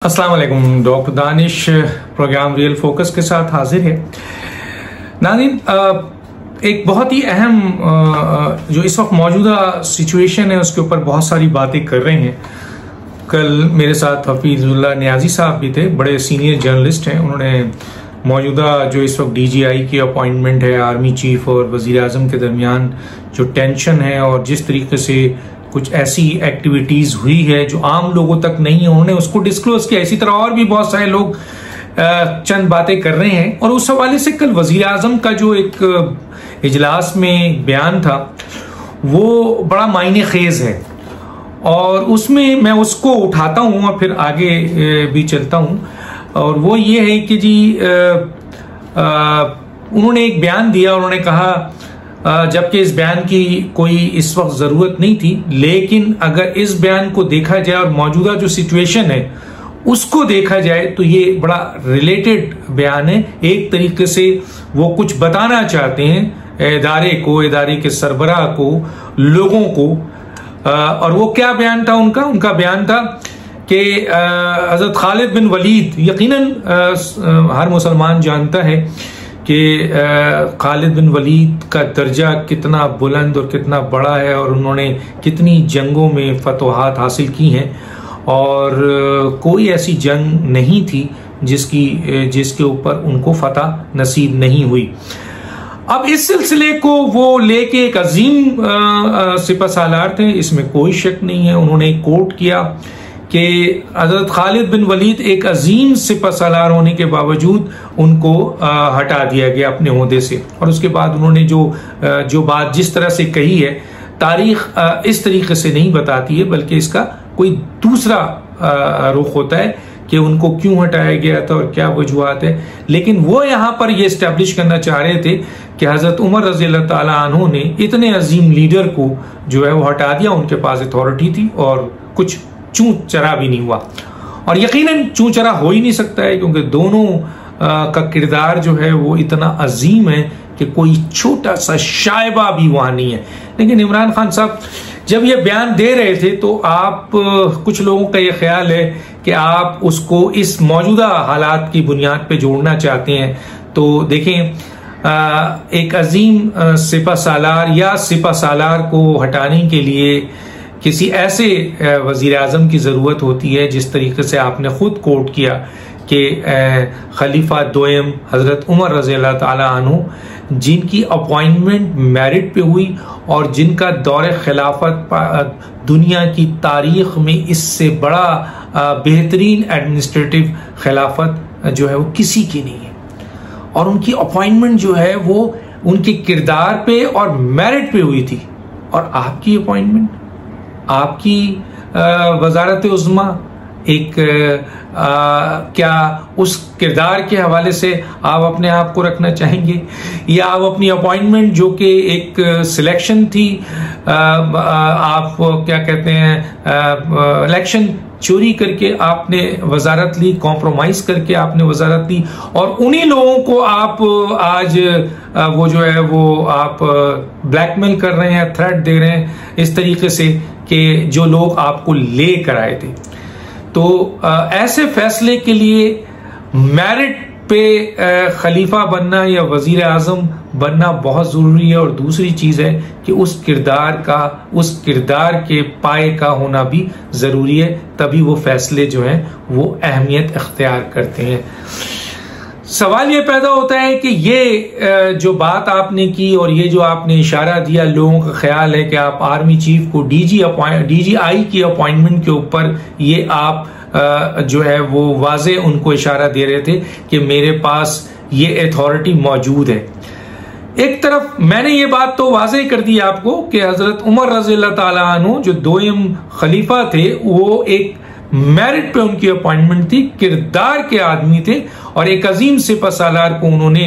अस्सलाम वालेकुम। Doctor Danish program real focus के साथ हाजिर है। नाज़रीन, एक बहुत ही अहम जो इस वक्त मौजूदा सिचुएशन है उसके ऊपर बहुत सारी बातें कर रहे हैं। कल मेरे साथ हफीजुल्लाह नियाजी साहब भी थे, बड़े सीनियर जर्नलिस्ट हैं। उन्होंने मौजूदा जो इस वक्त DGI की अपॉइंटमेंट है, आर्मी चीफ और वजीर आजम के दरमियान जो टेंशन है और जिस तरीके से कुछ ऐसी एक्टिविटीज हुई है जो आम लोगों तक नहीं है, उन्होंने उसको डिस्क्लोज किया। इसी तरह और भी बहुत सारे लोग चंद बातें कर रहे हैं। और उस हवाले से कल वजीर आजम का जो एक इजलास में बयान था वो बड़ा मायने खेज है और उसमें मैं उसको उठाता हूं और फिर आगे भी चलता हूं। और वो ये है कि जी उन्होंने एक बयान दिया। उन्होंने कहा जबकि इस बयान की कोई इस वक्त जरूरत नहीं थी, लेकिन अगर इस बयान को देखा जाए और मौजूदा जो सिचुएशन है उसको देखा जाए तो ये बड़ा रिलेटेड बयान है। एक तरीके से वो कुछ बताना चाहते हैं इदारे को, इदारे के सरबराह को, लोगों को। और वो क्या बयान था उनका बयान था कि हजरत खालिद बिन वलीद, यकीनन हर मुसलमान जानता है कि खालिद बिन वलीद का दर्जा कितना बुलंद और कितना बड़ा है और उन्होंने कितनी जंगों में फतवाहात हासिल की हैं और कोई ऐसी जंग नहीं थी जिसके ऊपर उनको फतह नसीब नहीं हुई। अब इस सिलसिले को वो लेके एक अजीम सिपहसालार थे, इसमें कोई शक नहीं है। उन्होंने कोट किया कि हजरत खालिद बिन वलीद एक अजीम सिपहसालार होने के बावजूद उनको हटा दिया गया अपने ओहदे से। और उसके बाद उन्होंने जो बात जिस तरह से कही है, तारीख इस तरीके से नहीं बताती है, बल्कि इसका कोई दूसरा रुख होता है कि उनको क्यों हटाया गया था और क्या वजूहात है। लेकिन वो यहाँ पर ये एस्टेब्लिश करना चाह रहे थे कि हजरत उमर रज़ी अल्लाह ताला अन्हु ने इतने अजीम लीडर को जो है वो हटा दिया। उनके पास अथॉरिटी थी और कुछ चूं चरा भी नहीं हुआ। और यकीनन चूं चरा हो ही नहीं सकता है, क्योंकि दोनों का किरदार जो है वो इतना अजीम है कि कोई छोटा सा शायबा भी वहां नहीं है। लेकिन इमरान खान साहब जब ये बयान दे रहे थे तो आप कुछ लोगों का ये ख्याल है कि आप उसको इस मौजूदा हालात की बुनियाद पे जोड़ना चाहते हैं। तो देखें, एक अजीम सिपहसालार या सिपहसालार को हटाने के लिए किसी ऐसे वजीर आजम की जरूरत होती है, जिस तरीके से आपने खुद कोट किया कि खलीफा दोयम हजरत उमर रज़ी अल्लाह ताला अन्हु, जिनकी अपॉइंटमेंट मेरिट पे हुई और जिनका दौरे खिलाफत दुनिया की तारीख में इससे बड़ा बेहतरीन एडमिनिस्ट्रेटिव खिलाफत जो है वो किसी की नहीं है। और उनकी अपॉइंटमेंट जो है वो उनके किरदार पे और मेरिट पे हुई थी। और आपकी अपॉइंटमेंट, आपकी वजारत उज़्मा एक क्या उस किरदार के हवाले से आप अपने आप को रखना चाहेंगे, या आप अपनी अपॉइंटमेंट जो कि एक सिलेक्शन थी, आप क्या कहते हैं, इलेक्शन चोरी करके आपने वजारत ली, कॉम्प्रोमाइज करके आपने वजारत ली, और उन्हीं लोगों को आप आज वो जो है वो आप ब्लैकमेल कर रहे हैं, थ्रेट दे रहे हैं इस तरीके से कि जो लोग आपको ले कर आए थे। तो ऐसे फैसले के लिए मेरिट पे खलीफा बनना या वजीर आजम बनना बहुत जरूरी है। और दूसरी चीज है कि उस किरदार के पाए का होना भी जरूरी है, तभी वो फैसले जो हैं वो अहमियत इख्तियार करते हैं। सवाल ये पैदा होता है कि ये जो बात आपने की और ये जो आपने इशारा दिया, लोगों का ख्याल है कि आप आर्मी चीफ को DGI की अपॉइंटमेंट के ऊपर ये आप जो है वो वाजे उनको इशारा दे रहे थे कि मेरे पास ये अथॉरिटी मौजूद है। एक तरफ मैंने ये बात तो वाजे कर दी आपको कि हजरत उमर रज़ी अल्लाह ताला अन्हु जो दोयम खलीफा थे, वो एक मेरिट पे उनकी अपॉइंटमेंट थी, किरदार के आदमी थे। और एक अजीम सिपहसालार को उन्होंने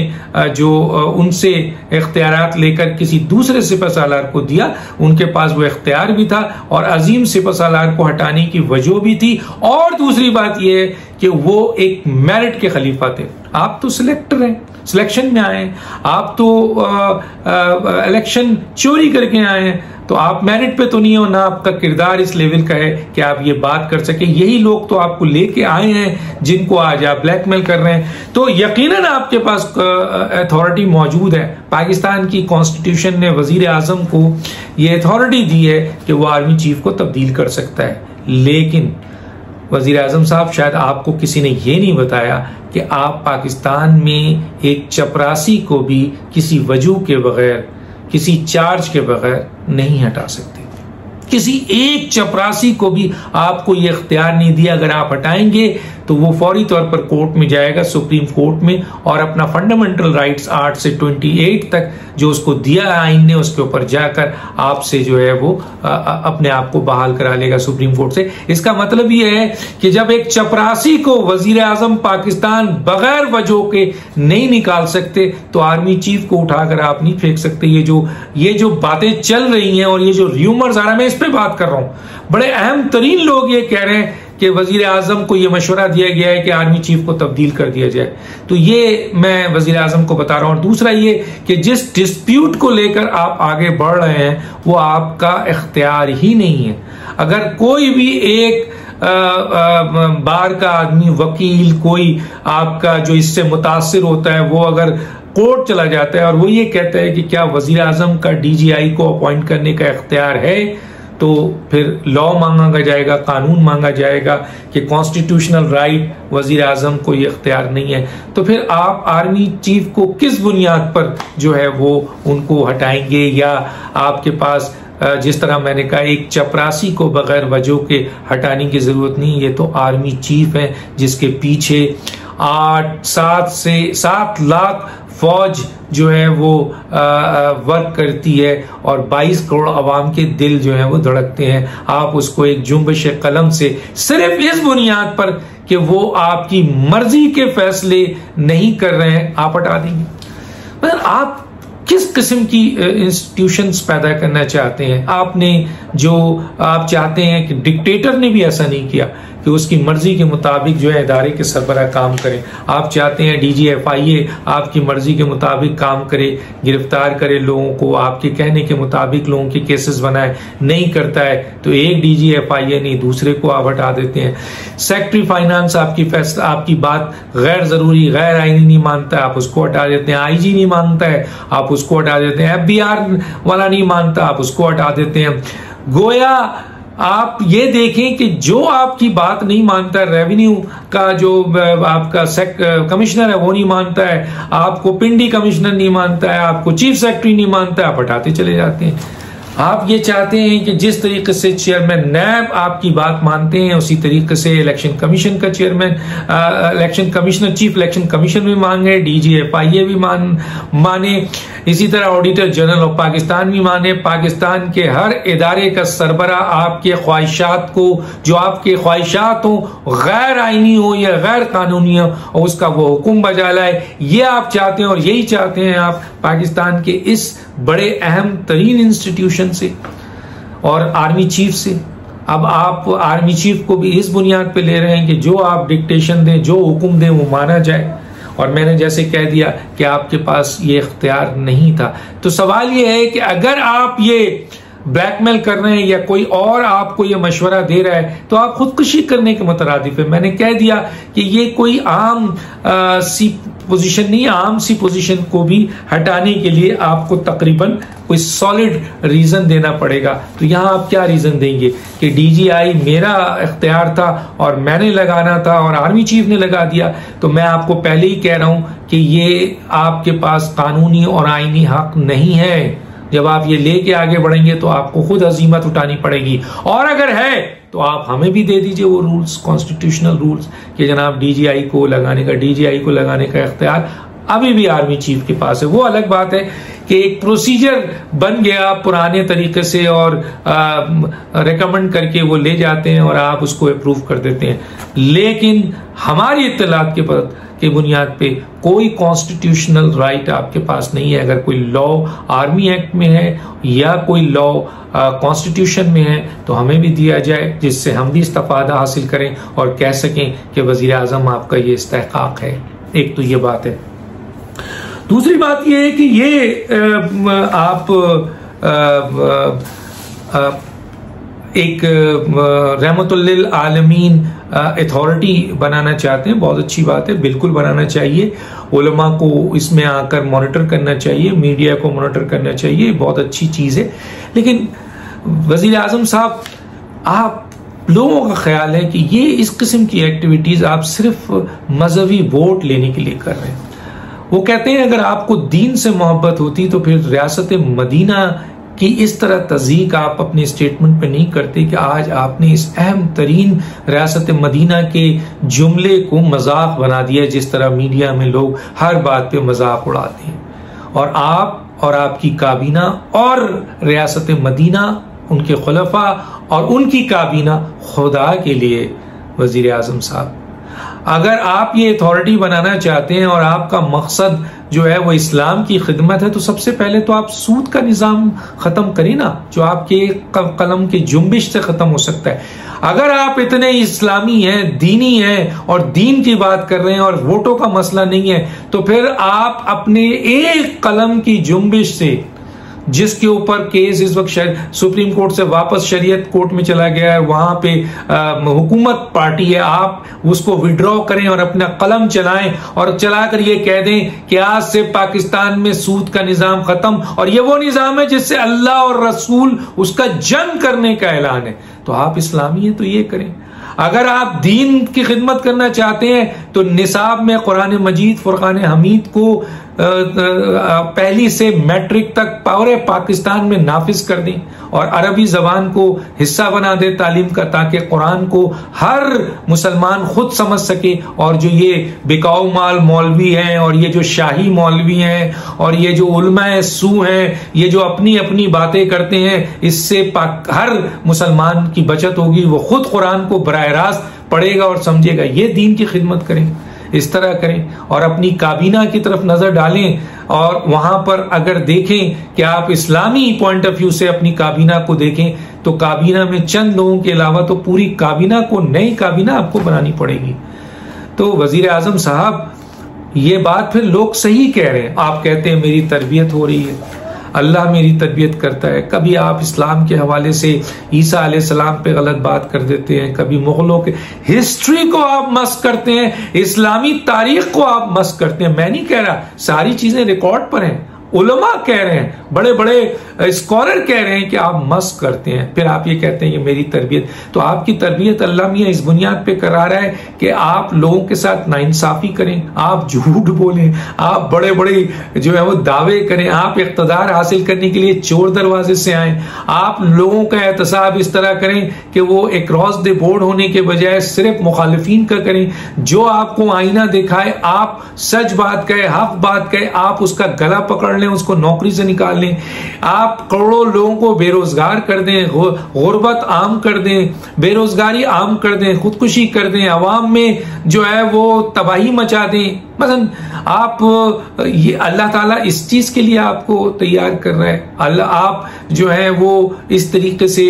जो उनसे इख्तियारात लेकर किसी दूसरे सिपहसालार को दिया, उनके पास वो इख्तियार भी था और अजीम सिपहसालार को हटाने की वजह भी थी। और दूसरी बात यह है कि वो एक मेरिट के खलीफा थे। आप तो सिलेक्टर हैं, सिलेक्शन में आए हैं, आप तो इलेक्शन चोरी करके आए हैं, तो आप मेरिट पे तो नहीं हो, ना आपका किरदार इस लेवल का है कि आप ये बात कर सके। यही लोग तो आपको लेके आए हैं जिनको आज आप ब्लैकमेल कर रहे हैं। तो यकीनन आपके पास अथॉरिटी मौजूद है। पाकिस्तान की कॉन्स्टिट्यूशन ने वजीर आजम को ये अथॉरिटी दी है कि वो आर्मी चीफ को तब्दील कर सकता है, लेकिन वजीर आजम साहब शायद आपको किसी ने ये नहीं बताया कि आप पाकिस्तान में एक चपरासी को भी किसी वजह के बगैर, किसी चार्ज के बगैर नहीं हटा सकते। किसी एक चपरासी को भी आपको ये इख्तियार नहीं दिया। अगर आप हटाएंगे तो वो फौरी तौर पर कोर्ट में जाएगा, सुप्रीम कोर्ट में, और अपना फंडामेंटल राइट्स 8 से 28 तक जो उसको दिया है आइन ने, उसके ऊपर जाकर आपसे जो है वो अपने आप को बहाल करा लेगा सुप्रीम कोर्ट से। इसका मतलब ये है कि जब एक चपरासी को वजीर आजम पाकिस्तान बगैर वजह के नहीं निकाल सकते, तो आर्मी चीफ को उठाकर आप नहीं फेंक सकते। ये जो बातें चल रही हैं और ये जो र्यूमर्स आ रहा है, मैं इस पे बात कर रहा हूं। बड़े अहम तरीन लोग ये कह रहे हैं कि वजीर आजम को यह मशवरा दिया गया है कि आर्मी चीफ को तब्दील कर दिया जाए। तो ये मैं वजीर आजम को बता रहा हूं। और दूसरा ये कि जिस डिस्प्यूट को लेकर आप आगे बढ़ रहे हैं वो आपका इख्तियार ही नहीं है। अगर कोई भी एक बार का आदमी, वकील, कोई आपका जो इससे मुतासिर होता है, वो अगर कोर्ट चला जाता है और वो ये कहता है कि क्या वजीर आजम का डीजीआई को अपॉइंट करने का इख्तियार है, तो फिर लॉ मांगा जाएगा, कानून मांगा जाएगा कि कॉन्स्टिट्यूशनल राइट वजीर आजम को ये इख्तियार नहीं है। तो फिर आप आर्मी चीफ को किस बुनियाद पर जो है वो उनको हटाएंगे? या आपके पास जिस तरह मैंने कहा एक चपरासी को बगैर वजह के हटाने की जरूरत नहीं। ये तो आर्मी चीफ है जिसके पीछे 7 लाख फौज जो है वो वर्क करती है और 22 करोड़ अवाम के दिल जो है वो धड़कते हैं। आप उसको एक जुम्बिश कलम से सिर्फ इस बुनियाद पर कि वो आपकी मर्जी के फैसले नहीं कर रहे हैं, आप हटा देंगे। मतलब आप किस किस्म की इंस्टीट्यूशंस पैदा करना चाहते हैं? आपने जो आप चाहते हैं कि डिक्टेटर ने भी ऐसा नहीं किया कि उसकी मर्जी के मुताबिक जो है इदारे के सरबराह काम करें। आप चाहते हैं DGFIA आपकी मर्जी के मुताबिक काम करे, गिरफ्तार करे लोगों को, आपके कहने के मुताबिक लोगों के केसेस बनाए। नहीं करता है तो एक DGFIA नहीं दूसरे को आप हटा देते हैं। सेक्रेटरी फाइनेंस आपकी बात गैर जरूरी, गैर आईनी नहीं मानता है, आप उसको हटा देते हैं। IG नहीं मानता है, आप उसको हटा देते हैं। FBR वाला नहीं मानता, आप उसको हटा देते हैं। गोया आप ये देखें कि जो आपकी बात नहीं मानता, रेवेन्यू का जो आपका कमिश्नर है वो नहीं मानता है, आपको पिंडी कमिश्नर नहीं मानता है, आपको चीफ सेक्रेटरी नहीं मानता है, आप हटाते चले जाते हैं। आप ये चाहते हैं कि जिस तरीके से चेयरमैन नैब आपकी बात मानते हैं उसी तरीके से इलेक्शन कमीशन का chairman, election commissioner, chief election commission भी मांगे, DGFIA भी माने, इसी तरह ऑडिटर जनरल ऑफ पाकिस्तान भी माने। पाकिस्तान के हर इदारे का सरबराह आपके ख्वाहिशात को, जो आपके ख्वाहिशात हो, गैर आईनी हो या गैर कानूनी हो, और उसका वो हुक्म बजा लाए, ये आप चाहते हैं। और यही चाहते हैं आप पाकिस्तान के इस बड़े अहम तरीन इंस्टीट्यूशन से और आर्मी चीफ से। अब आप आर्मी चीफ को भी इस बुनियाद पे ले रहे हैं कि जो आप डिक्टेशन दें, जो हुक्म दें वो माना जाए। और मैंने जैसे कह दिया कि आपके पास ये इख्तियार नहीं था। तो सवाल ये है कि अगर आप ये ब्लैकमेल कर रहे हैं या कोई और आपको ये मशवरा दे रहा है तो आप खुदकुशी करने के मुतरादिफ है। मैंने कह दिया कि ये कोई आम सी पोजीशन नहीं, आम सी पोजीशन को भी हटाने के लिए आपको तकरीबन कोई सॉलिड रीजन देना पड़ेगा। तो यहां आप क्या रीजन देंगे कि DGI मेरा इख्तियार था और मैंने लगाना था और आर्मी चीफ ने लगा दिया? तो मैं आपको पहले ही कह रहा हूं कि ये आपके पास कानूनी और आईनी हक नहीं है। जब आप ये लेके आगे बढ़ेंगे तो आपको खुद अजीमत उठानी पड़ेगी। और अगर है तो आप हमें भी दे दीजिए वो रूल्स, कॉन्स्टिट्यूशनल रूल्स, कि जनाब DGI को लगाने का इख्तियार अभी भी आर्मी चीफ के पास है। वो अलग बात है कि एक प्रोसीजर बन गया पुराने तरीके से और रिकमेंड करके वो ले जाते हैं और आप उसको अप्रूव कर देते हैं। लेकिन हमारी इत्तलात के बुनियाद पे कोई कॉन्स्टिट्यूशनल राइट आपके पास नहीं है। अगर कोई लॉ आर्मी एक्ट में है या कोई लॉ कॉन्स्टिट्यूशन में है तो हमें भी दिया जाए, जिससे हम भी इस्तिफादा हासिल करें और कह सकें कि वजीर आजम आपका ये इस्तेहकाक है। एक तो ये बात है। दूसरी बात ये है कि ये आप एक रहमतुल लिल आलमीन अथॉरिटी बनाना चाहते हैं, बहुत अच्छी बात है, बिल्कुल बनाना चाहिए। उलमा को इसमें आकर मॉनिटर करना चाहिए, मीडिया को मॉनिटर करना चाहिए, बहुत अच्छी चीज है। लेकिन वजीर आजम साहब, आप लोगों का ख्याल है कि ये इस किस्म की एक्टिविटीज आप सिर्फ मजहबी वोट लेने के लिए कर रहे हैं। वो कहते हैं अगर आपको दीन से मोहब्बत होती तो फिर रियासत मदीना कि इस तरह तज़ीक आप अपने स्टेटमेंट पे नहीं करते कि आज आपने इस अहम तरीन रियासत मदीना के जुमले को मजाक बना दिया, जिस तरह मीडिया में लोग हर बात पे मजाक उड़ाते हैं। और आप और आपकी काबीना और रियासत मदीना, उनके खुलफा और उनकी काबीना, खुदा के लिए वजीर आजम साहब, अगर आप ये अथॉरिटी बनाना चाहते हैं और आपका मकसद जो है वो इस्लाम की खिदमत है, तो सबसे पहले तो आप सूद का निजाम खत्म करें ना, जो आपके कलम के जुम्बिश से खत्म हो सकता है। अगर आप इतने इस्लामी हैं, दीनी हैं और दीन की बात कर रहे हैं और वोटों का मसला नहीं है, तो फिर आप अपने एक कलम की जुम्बिश से, जिसके ऊपर केस इस वक्त सुप्रीम कोर्ट से वापस शरीयत कोर्ट में चला गया है, वहां पे हुकूमत पार्टी है, आप उसको विड्रॉ करें और अपना कलम चलाएं और चलाकर ये कह दें कि आज से पाकिस्तान में सूद का निजाम खत्म, और ये वो निजाम है जिससे अल्लाह और रसूल उसका जंग करने का ऐलान है। तो आप इस्लामी हैं तो ये करें। अगर आप दीन की खिदमत करना चाहते हैं तो निसाब में कुरान मजीद फुरकान हमीद को पहली से मैट्रिक तक पूरे पाकिस्तान में नाफिज कर दें और अरबी जबान को हिस्सा बना दे तालीम का, ताकि कुरान को हर मुसलमान खुद समझ सके। और जो ये बिकाऊ माल मौलवी हैं और ये जो शाही मौलवी हैं और ये जो उलमा सू हैं, ये जो अपनी अपनी बातें करते हैं, इससे हर मुसलमान की बचत होगी, वो खुद कुरान को बराह रास्त पढ़ेगा और समझेगा। ये दीन की खिदमत करें, इस तरह करें और अपनी काबीना की तरफ नजर डालें और वहां पर अगर देखें कि आप इस्लामी पॉइंट ऑफ व्यू से अपनी काबीना को देखें, तो काबीना में चंद लोगों के अलावा तो पूरी काबीना को, नई काबीना आपको बनानी पड़ेगी। तो वजीर आजम साहब, ये बात फिर लोग सही कह रहे हैं। आप कहते हैं मेरी तरबियत हो रही है, अल्लाह मेरी तरबियत करता है। कभी आप इस्लाम के हवाले से ईसा अलैहिस्सलाम पे गलत बात कर देते हैं, कभी मुगलों के हिस्ट्री को आप मस्क करते हैं, इस्लामी तारीख को आप मस्क करते हैं। मैं नहीं कह रहा, सारी चीजें रिकॉर्ड पर हैं, उलमा कह रहे हैं, बड़े बड़े स्कॉलर कह रहे हैं कि आप मस्क करते हैं, फिर आप ये कहते हैं ये मेरी तरबियत। तो आपकी तरबियत अल्लाह मियां इस बुनियाद पे करा रहा है कि आप लोगों के साथ नाइंसाफी करें, आप झूठ बोलें, आप बड़े बड़े जो है वो दावे करें, आप इख्तिदार हासिल करने के लिए चोर दरवाजे से आए, आप लोगों का एहतसाब इस तरह करें कि वो अक्रॉस द बोर्ड होने के बजाय सिर्फ मुखालिफिन का करें। जो आपको आईना दिखाए आप सच बात कहे, हक बात कहे, आप उसका गला पकड़ लें, उसको नौकरी से निकाल लें। आप करोड़ों लोगों को बेरोजगार कर दें, गुर्बत आम कर दें, बेरोजगारी आम कर दें, खुदकुशी कर दें, अवाम में जो है वो तबाही मचा दें। मसलन आप ये अल्लाह ताला इस चीज के लिए आपको तैयार कर रहा है। अल्लाह आप जो है वो इस तरीके से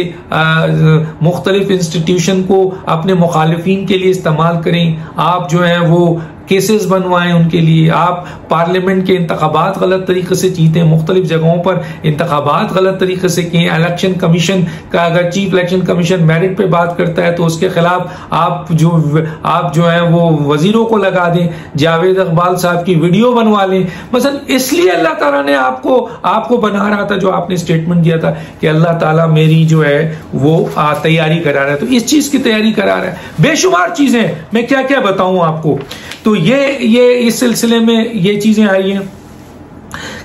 मुख्तलिफ इंस्टीट्यूशन को अपने मुखालिफिन के लिए इस्तेमाल करें, आप जो है वो केसेस बनवाएं उनके लिए, आप पार्लियामेंट के इंतखाबात गलत तरीके से जीते, मुख्तलिफ जगहों पर इंतखाबात गलत तरीके से किए। इलेक्शन कमीशन का, अगर चीफ इलेक्शन कमीशन मेरिट पे बात करता है तो उसके खिलाफ आप जो है वो वजीरों को लगा दें, जावेद इकबाल साहब की वीडियो बनवा लें। मसलन इसलिए अल्लाह ताला ने आपको बना रहा था, जो आपने स्टेटमेंट दिया था कि अल्लाह ताला मेरी जो है वो तैयारी करा रहा है, तो इस चीज की तैयारी करा रहा है। बेशुमार चीजें, मैं क्या क्या बताऊं आपको। तो ये इस सिलसिले में ये चीजें आई हैं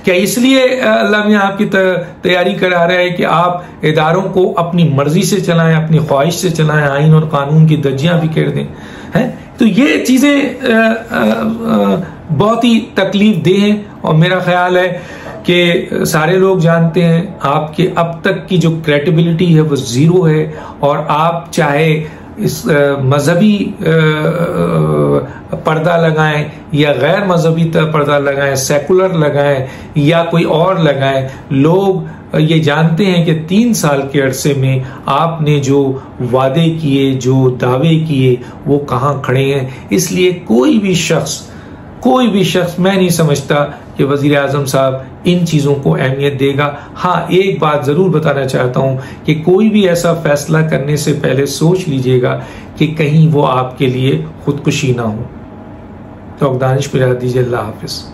क्या, इसलिए अल्लाह ने आपकी तैयारी करा रहा है कि आप इदारों को अपनी मर्जी से चलाएं, अपनी ख्वाहिश से चलाएं, आइन और कानून की धज्जियां भी कर दें, हैं। तो ये चीजें बहुत ही तकलीफ देह हैं और मेरा ख्याल है कि सारे लोग जानते हैं आपके अब तक की जो क्रेडिबिलिटी है वो जीरो है। और आप चाहे इस मजहबी पर्दा लगाएं या गैर मजहबी पर्दा लगाएं, सेकुलर लगाएं या कोई और लगाएं, लोग ये जानते हैं कि 3 साल के अरसे में आपने जो वादे किए, जो दावे किए, वो कहाँ खड़े हैं। इसलिए कोई भी शख्स मैं नहीं समझता कि वजीर आजम साहब इन चीजों को अहमियत देगा। हाँ, एक बात जरूर बताना चाहता हूं कि कोई भी ऐसा फैसला करने से पहले सोच लीजिएगा कि कहीं वो आपके लिए खुदकुशी ना हो। तो दानिश पिरा दीजिए। अल्लाह हाफिज।